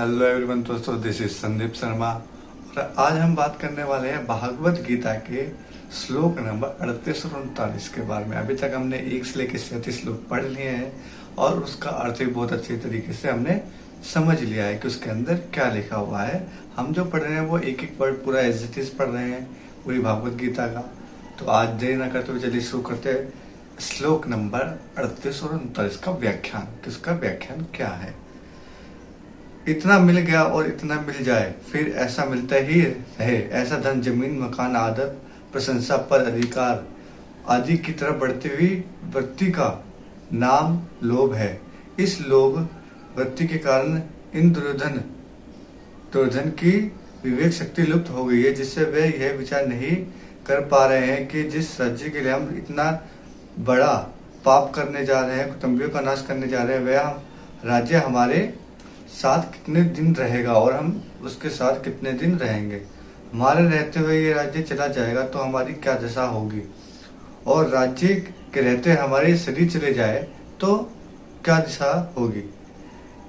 Hello everyone दोस्तों, this is Sandeep Sharma और आज हम बात करने वाले हैं भागवत गीता के श्लोक नंबर 38 और 39 के बारे में। अभी तक हमने 1 से लेकर 37 श्लोक पढ़ लिए हैं और उसका अर्थ भी बहुत अच्छे तरीके से हमने समझ लिया है कि उसके अंदर क्या लिखा हुआ है। हम जो पढ़ रहे हैं वो एक एक वर्ड पूरा एज इट इज पढ़ रहे हैं पूरी भागवत गीता का। तो आज देर न करते हुए चलिए शुरू करते हैं श्लोक नंबर 38 और 39 का व्याख्यान कि उसका व्याख्यान क्या है। इतना मिल गया और इतना मिल जाए फिर ऐसा मिलता ही रहे, ऐसा धन जमीन मकान आदत प्रशंसा पर अधिकार आदि की तरफ बढ़ती हुई वृत्ति का नाम लोभ है। इस लोभ वृत्ति के कारण इन दुर्योधन की विवेक शक्ति लुप्त हो गई है, जिससे वे यह विचार नहीं कर पा रहे हैं कि जिस राज्य के लिए हम इतना बड़ा पाप करने जा रहे हैं, कुटुंबियों का नाश करने जा रहे हैं, वह राज्य हमारे साथ कितने दिन रहेगा और हम उसके साथ कितने दिन रहेंगे। हमारे रहते हुए ये राज्य चला जाएगा तो हमारी क्या दशा होगी, और राज्य के रहते हमारे शरीर चले जाए तो क्या दिशा होगी।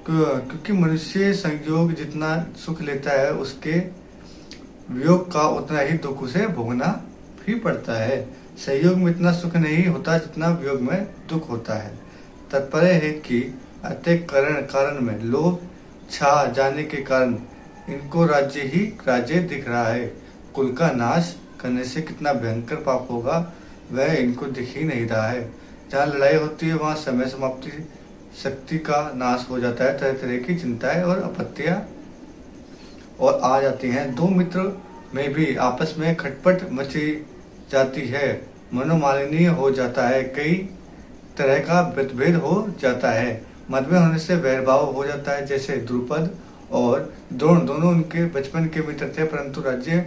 क्योंकि मनुष्य संयोग जितना सुख लेता है उसके वियोग का उतना ही दुख उसे भोगना भी पड़ता है। संयोग में इतना सुख नहीं होता जितना वियोग में दुख होता है। तात्पर्य है कि अतः कारण में लोभ छा जाने के कारण इनको राज्य दिख रहा है। कुल का नाश करने से कितना भयंकर पाप होगा वह इनको दिख ही नहीं रहा है। जहाँ लड़ाई होती है वहाँ समय समाप्ति शक्ति का नाश हो जाता है। तरह तरह की चिंताएं और आपत्तियां और आ जाती हैं। दो मित्र में भी आपस में खटपट मची जाती है, मनोमालिन्य हो जाता है, कई तरह का मतभेद हो जाता है। मतभेद होने से वैरभाव हो जाता है। जैसे द्रुपद और द्रोण दोनों उनके बचपन के मित्र थे, परंतु राज्य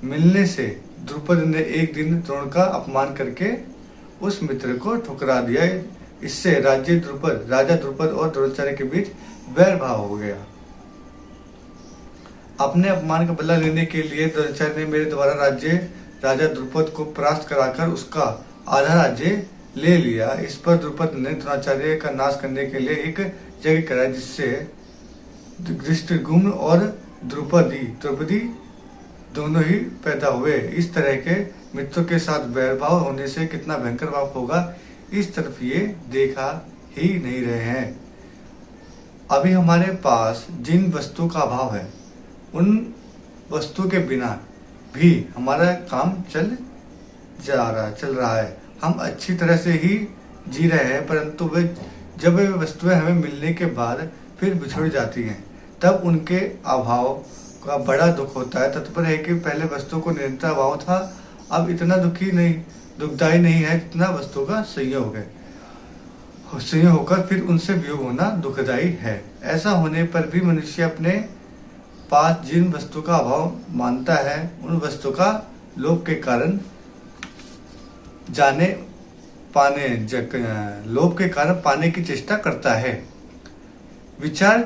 मिलने से द्रुपद ने एक दिन द्रोण का अपमान करके उस मित्र को ठुकरा दिया। इससे राजा द्रुपद और द्रोणाचार्य के बीच वैरभाव हो गया। अपने अपमान का बदला लेने के लिए द्रोणाचार्य ने मेरे द्वारा राजा द्रुपद को परास्त कराकर उसका आधा राज्य ले लिया। इस पर द्रुपद ने द्रोणाचार्य का नाश करने के लिए एक यज्ञ कराया, जिससे धृष्टद्युम्न और द्रौपदी दोनों ही पैदा हुए। इस तरह के मित्रों के साथ वैरभाव होने से कितना भयंकर पाप होगा, इस तरफ ये देखा ही नहीं रहे हैं। अभी हमारे पास जिन वस्तु का अभाव है उन वस्तु के बिना भी हमारा काम चल रहा है। हम अच्छी तरह से ही जी रहे हैं, परंतु जब वे वस्तुएं हमें मिलने के बाद फिर बिछुड़ जाती हैं तब उनके अभाव का बड़ा दुख होता है। तात्पर्य है कि पहले वस्तु को निरंतर अभाव था, अब इतना दुखदायी नहीं है जितना वस्तु का संयोग है। संयोग होकर फिर उनसे वियोग होना दुखदायी है। ऐसा होने पर भी मनुष्य अपने पास जिन वस्तु का अभाव मानता है उन वस्तु का लोभ के कारण पाने की चेष्टा करता है। विचार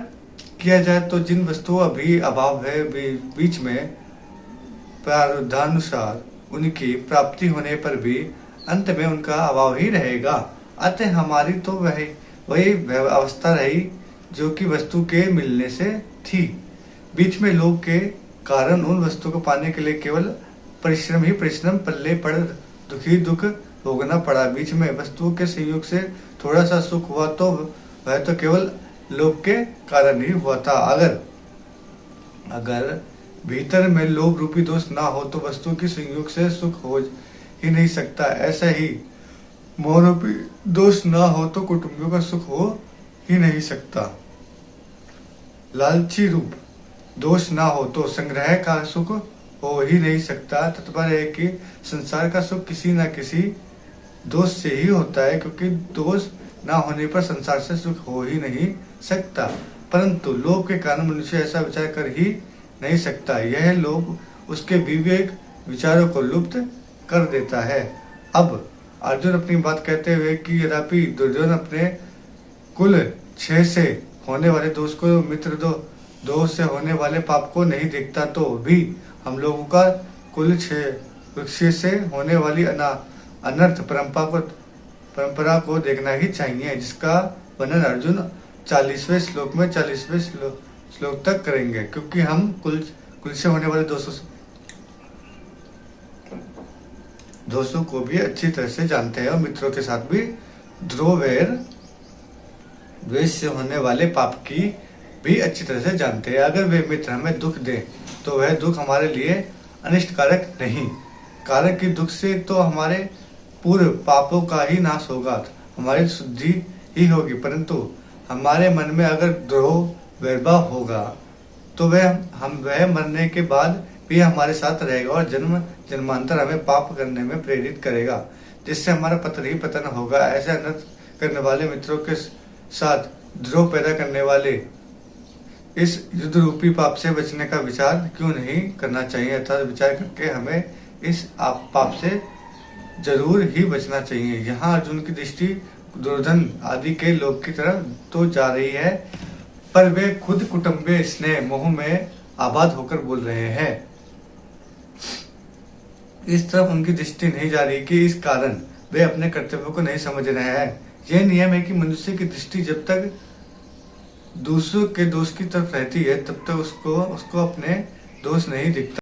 किया जाए तो जिन वस्तुओं अभी अभाव है, बीच में प्रारब्धानुसार उनकी प्राप्ति होने पर भी अंत में उनका अभाव ही रहेगा। अतः हमारी तो वही अवस्था रही जो कि वस्तु के मिलने से थी। बीच में लोभ के कारण उन वस्तु को पाने के लिए केवल परिश्रम पल्ले पड़ दुख भोगना पड़ा। बीच में वस्तुओं के संयोग से थोड़ा सा सुख हुआ तो वह तो केवल लोभ के कारण ही हुआ था। अगर भीतर में लोभ रूपी दोष ना हो तो वस्तु के संयोग से सुख हो ही नहीं सकता। ऐसा ही मोह रूपी दोष ना हो तो कुटुंबियों का सुख हो ही नहीं सकता। लालची रूप दोष ना हो तो संग्रह का सुख हो ही नहीं सकता। तात्पर्य है कि संसार का सुख किसी न किसी दोष से ही होता है, क्योंकि दोष ना होने पर संसार से सुख हो ही नहीं सकता। परंतु लोभ के कारण मनुष्य ऐसा विचार कर ही नहीं सकता। यह लोभ उसके विवेक विचारों को लुप्त कर देता है। अब अर्जुन अपनी बात कहते हुए कि यद्यपि दुर्योधन अपने कुल 6 से होने वाले दोष को मित्र दोष से होने वाले पाप को नहीं देखता, तो भी हम लोगों का कुल 6 से होने वाली अनर्थ परंपरा को देखना ही चाहिए, जिसका वर्णन अर्जुन 40वें श्लोक में श्लोक तक करेंगे, क्योंकि हम कुल से होने वाले दोषों को भी अच्छी तरह से जानते हैं और मित्रों के साथ भी द्रोह द्वेष से होने वाले पाप की भी अच्छी तरह से जानते हैं। अगर वे मित्र हमें दुख दे तो वह दुख हमारे लिए अनिष्टकारक नहीं, कारण कि दुख से तो हमारे पूर्व पापों का ही नाश होगा, हमारी शुद्धि ही होगी। परंतु हमारे मन में अगर द्रोह वैरभाव होगा तो वह मरने के बाद भी हमारे साथ रहेगा और जन्म जन्मांतर हमें पाप करने में प्रेरित करेगा, जिससे हमारा पतन ही पतन होगा। ऐसे अनर्थ करने वाले मित्रों के साथ द्रोह पैदा करने वाले इस युद्ध रूपी पाप से बचने का विचार क्यों नहीं करना चाहिए, अर्थात विचार करके हमें इस पाप से जरूर ही बचना चाहिए। यहाँ अर्जुन की दृष्टि दुर्योधन आदि के लोग की तरफ तो जा रही है, पर वे खुद कुटुंबे स्नेह मोह में आबाद होकर बोल रहे हैं। इस तरफ उनकी दृष्टि नहीं जा रही कि इस कारण वे अपने कर्तव्यों को नहीं समझ रहे हैं। यह नियम है कि मनुष्य की दृष्टि जब तक दूसरों के दोष की तरफ रहती है तब तक उसको अपने दोष नहीं दिखता।